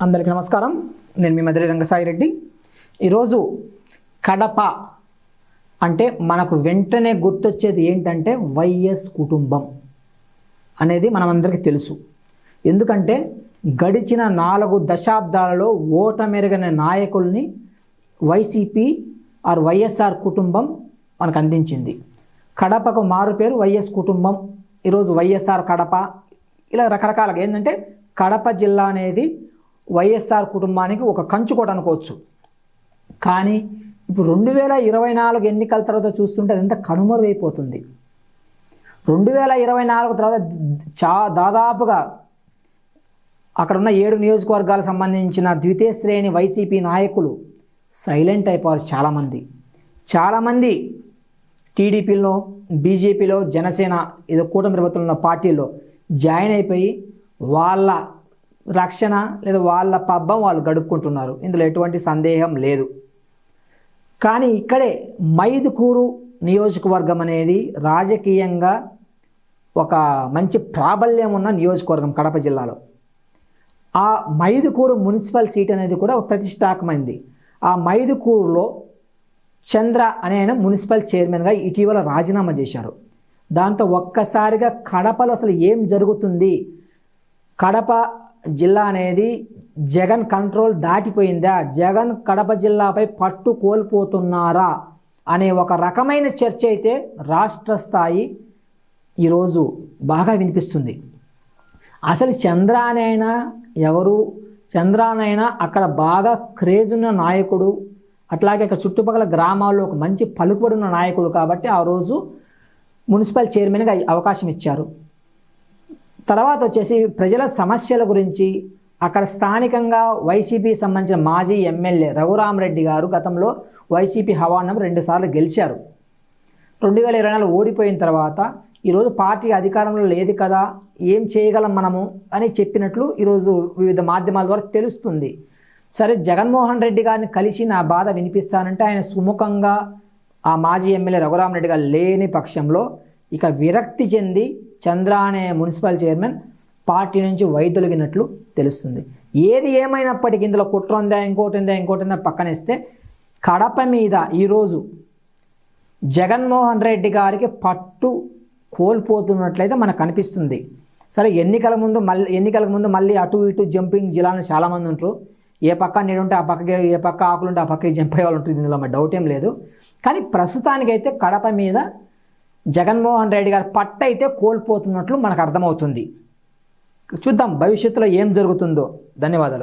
అందరికీ నమస్కారం. నేను మీ మధురి రంగసాయి రెడ్డి. ఈరోజు కడప అంటే మనకు వెంటనే గుర్తొచ్చేది ఏంటంటే వైఎస్ కుటుంబం అనేది మనమందరికీ తెలుసు. ఎందుకంటే గడిచిన 4 దశాబ్దాలలో ఓటమెరగని నాయకుల్ని వైసీపీ వైఎస్ఆర్ కుటుంబం మనకు అందించింది. కడపకు మారు పేరు వైఎస్ కుటుంబం. ఈరోజు వైఎస్ఆర్ కడప ఇలా రకరకాలుగా ఏంటంటే కడప జిల్లా అనేది వైఎస్ఆర్ కుటుంబానికి ఒక కంచుకోట అనుకోవచ్చు. కానీ ఇప్పుడు 2024 ఎన్నికల తర్వాత చూస్తుంటే అదంతా కనుమరుగైపోతుంది. 2024 తర్వాత దాదాపుగా అక్కడ ఉన్న 7 నియోజకవర్గాలకు సంబంధించిన ద్వితీయ శ్రేణి వైసీపీ నాయకులు సైలెంట్ అయిపోయారు. చాలామంది టీడీపీలో, బీజేపీలో, జనసేన ఏదో కూటమి ప్రభుత్వంలో ఉన్న పార్టీల్లో జాయిన్ అయిపోయి వాళ్ళ రక్షణ లేదా వాళ్ళ పబ్బం వాళ్ళు గడుపుకుంటున్నారు. ఇందులో ఎటువంటి సందేహం లేదు. కానీ ఇక్కడే మైదుకూరు నియోజకవర్గం అనేది రాజకీయంగా ఒక మంచి ప్రాబల్యం ఉన్న నియోజకవర్గం కడప జిల్లాలో. ఆ మైదుకూరు మున్సిపల్ సీట్ అనేది కూడా ప్రతిష్టాత్మకమైంది. ఆ మైదుకూరులో చంద్ర అనే ఆయన మున్సిపల్ చైర్మన్గా ఇటీవల రాజీనామా చేశారు. దాంతో ఒక్కసారిగా కడపలో అసలు ఏం జరుగుతుంది, కడప జిల్లా అనేది జగన్ కంట్రోల్ దాటిపోయిందా, జగన్ కడప జిల్లాపై పట్టు కోల్పోతున్నారా అనే ఒక రకమైన చర్చ అయితే రాష్ట్ర స్థాయి ఈరోజు బాగా వినిపిస్తుంది. అసలు చంద్రానైనా ఎవరు, చంద్రానైనా అక్కడ బాగా క్రేజ్ ఉన్న నాయకుడు, అట్లాగే అక్కడ చుట్టుపక్కల గ్రామాల్లో ఒక మంచి పలుకుబడిన నాయకుడు కాబట్టి ఆ రోజు మున్సిపల్ చైర్మన్గా అవకాశం ఇచ్చారు. తర్వాత వచ్చేసి ప్రజల సమస్యల గురించి అక్కడ స్థానికంగా వైసీపీ సంబంధించిన మాజీ ఎమ్మెల్యే రఘురామరెడ్డి గారు గతంలో వైసీపీ హవాను 2 సార్లు గెలిచారు. 2024 ఓడిపోయిన తర్వాత ఈరోజు పార్టీ అధికారంలో లేదు కదా, ఏం చేయగలం మనము అని చెప్పినట్లు ఈరోజు వివిధ మాధ్యమాల ద్వారా తెలుస్తుంది. సరే, జగన్మోహన్ రెడ్డి గారిని కలిసి నా బాధ వినిపిస్తానంటే ఆయన సుముఖంగా ఆ మాజీ ఎమ్మెల్యే రఘురామరెడ్డి గారు లేని పక్షంలో ఇక విరక్తి చెంది చంద్ర అనే మున్సిపల్ చైర్మన్ పార్టీ నుంచి వైదొలిగినట్లు తెలుస్తుంది. ఏది ఏమైనప్పటికీ ఇందులో కుట్ర ఉందా, ఇంకోటి పక్కనేస్తే కడప మీద ఈరోజు జగన్మోహన్ రెడ్డి గారికి పట్టు కోల్పోతున్నట్లయితే మనకు కనిపిస్తుంది. సరే, ఎన్నికలకు ముందు మళ్ళీ అటు ఇటు జంపింగ్ జిల్లాలో చాలామంది ఉంటారు. ఏ పక్క నీడుంటే ఆ పక్కకి, ఏ పక్క ఆకులుంటే ఆ పక్కకి జంప్ అయ్యే వాళ్ళు ఉంటుంది. ఇందులో మరి డౌట్ ఏం లేదు. కానీ ప్రస్తుతానికైతే కడప మీద జగన్మోహన్ రెడ్డి గారు పట్టు అయితే కోల్పోతున్నట్లు మనకు అర్థమవుతుంది. చూద్దాం భవిష్యత్తులో ఏం జరుగుతుందో. ధన్యవాదాలు.